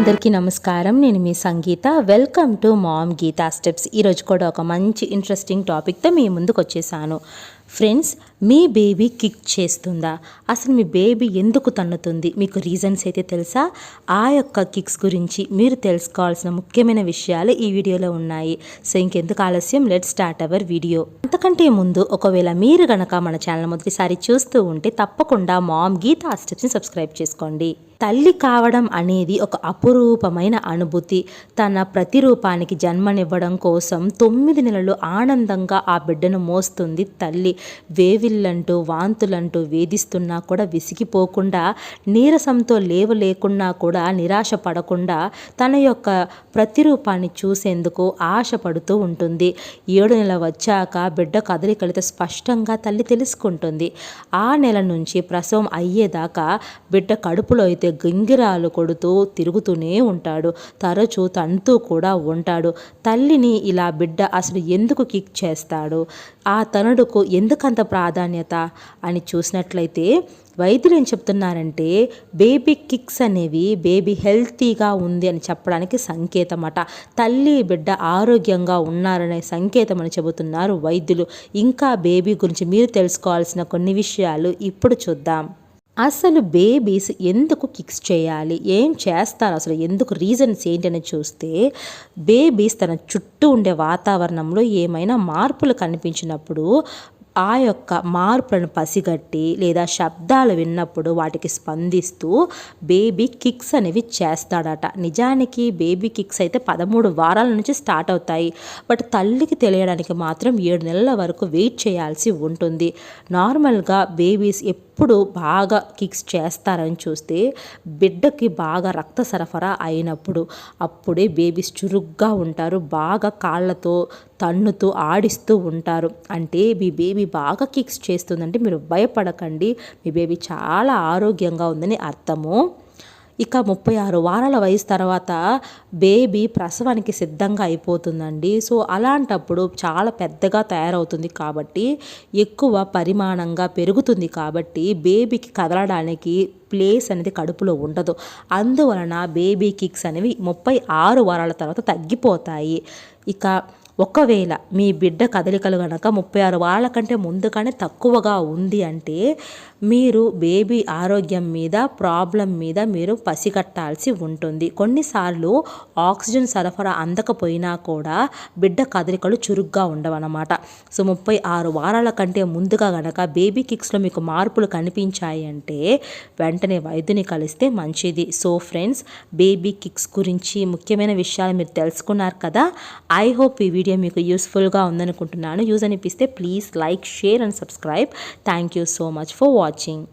అందరికీ నమస్కారం. నేను మీ Sangeeta. Welcome to mom Geeta steps. ఈరోజు కూడా ఒక మంచి ఇంట్రెస్టింగ్ టాపిక్తో మీ ముందుకు వచ్చేసాను. ఫ్రెండ్స్, మీ బేబీ కిక్ చేస్తుందా? అసలు మీ బేబీ ఎందుకు తన్నుతుంది? మీకు రీజన్స్ అయితే తెలుసా? ఆ యొక్క కిక్స్ గురించి మీరు తెలుసుకోవాల్సిన ముఖ్యమైన విషయాలు ఈ వీడియోలో ఉన్నాయి. సో ఇంకెందుకు ఆలస్యం, లెట్స్ స్టార్ట్ అవర్ వీడియో. అంతకంటే ముందు ఒకవేళ మీరు గనక మన ఛానల్ మొదటిసారి చూస్తూ ఉంటే తప్పకుండా మామ్ గీతా స్టెప్స్ని సబ్స్క్రైబ్ చేసుకోండి. తల్లి కావడం అనేది ఒక అపురూపమైన అనుభూతి. తన ప్రతిరూపానికి జన్మనివ్వడం కోసం 9 నెలలు ఆనందంగా ఆ బిడ్డను మోస్తుంది తల్లి. వేవిల్లంటూ వాంతులంటూ వేధిస్తున్నా కూడా విసిగిపోకుండా, నీరసంతో లేవలేకున్నా కూడా నిరాశ పడకుండా తన యొక్క ప్రతిరూపాన్ని చూసేందుకు ఆశపడుతూ ఉంటుంది. 7 నెలలు వచ్చాక బిడ్డ కదలికలతో స్పష్టంగా తల్లి తెలుసుకుంటుంది. ఆ నెల నుంచి ప్రసవం అయ్యేదాకా బిడ్డ కడుపులో అయితే గింగిరాలు కొడుతూ తిరుగుతూనే ఉంటాడు. తరచూ తంతూ కూడా ఉంటాడు. తల్లిని ఇలా బిడ్డ అసలు ఎందుకు కిక్ చేస్తాడు? ఆ తనుడుకు ఎందుకంత ప్రాధాన్యత అని చూసినట్లయితే వైద్యులు ఏం చెప్తున్నారంటే, బేబీ కిక్స్ అనేవి బేబీ హెల్తీగా ఉంది అని చెప్పడానికి సంకేతం అట. తల్లి బిడ్డ ఆరోగ్యంగా ఉన్నారనే సంకేతం అని చెబుతున్నారు వైద్యులు. ఇంకా బేబీ గురించి మీరు తెలుసుకోవాల్సిన కొన్ని విషయాలు ఇప్పుడు చూద్దాం. అసలు బేబీస్ ఎందుకు కిక్స్ చేయాలి, ఏం చేస్తారు, అసలు ఎందుకు, రీజన్స్ ఏంటని చూస్తే, బేబీస్ తన చుట్టూ ఉండే వాతావరణంలో ఏమైనా మార్పులు కనిపించినప్పుడు ఆ యొక్క మార్పులను పసిగట్టి లేదా శబ్దాలు విన్నప్పుడు వాటికి స్పందిస్తూ బేబీ కిక్స్ అనేవి చేస్తాడట. నిజానికి బేబీ కిక్స్ అయితే 13 వారాల నుంచి స్టార్ట్ అవుతాయి. బట్ తల్లికి తెలియడానికి మాత్రం 7 నెలల వరకు వెయిట్ చేయాల్సి ఉంటుంది. నార్మల్గా బేబీస్ ఎప్పుడు బాగా కిక్స్ చేస్తారని చూస్తే, బిడ్డకి బాగా రక్త సరఫరా అయినప్పుడు, అప్పుడే బేబీస్ చురుగ్గా ఉంటారు. బాగా కాళ్ళతో తన్నుతూ ఆడిస్తూ ఉంటారు. అంటే మీ బేబీ బాగా కిక్స్ చేస్తుందంటే మీరు భయపడకండి, మీ బేబీ చాలా ఆరోగ్యంగా ఉందని అర్థము. ఇక 36 వారాల వయసు తర్వాత బేబీ ప్రసవానికి సిద్ధంగా అయిపోతుందండి. సో అలాంటప్పుడు చాలా పెద్దగా తయారవుతుంది కాబట్టి, ఎక్కువ పరిమాణంగా పెరుగుతుంది కాబట్టి బేబీకి కదలడానికి ప్లేస్ అనేది కడుపులో ఉండదు. అందువలన బేబీ కిక్స్ అనేవి 36 వారాల తర్వాత తగ్గిపోతాయి. ఇక ఒకవేళ మీ బిడ్డ కదలికలు కనుక 36 వారాల కంటే ముందుగానే తక్కువగా ఉంది అంటే, మీరు బేబీ ఆరోగ్యం మీద, ప్రాబ్లం మీద మీరు పసిగట్టాల్సి ఉంటుంది. కొన్నిసార్లు ఆక్సిజన్ సరఫరా అందకపోయినా కూడా బిడ్డ కదలికలు చురుగ్గా ఉండవన్నమాట. సో 36 వారాల కంటే ముందుగా గనక బేబీ కిక్స్లో మీకు మార్పులు కనిపించాయి అంటే వెంటనే వైద్యుని కలిస్తే మంచిది. సో ఫ్రెండ్స్, బేబీ కిక్స్ గురించి ముఖ్యమైన విషయాలు మీరు తెలుసుకున్నారు కదా. ఐ హోప్ ఈ వీడియో మీకు యూస్ఫుల్గా ఉందనుకుంటున్నాను. యూజ్ అనిపిస్తే please like, share and subscribe. Thank you so much for watching.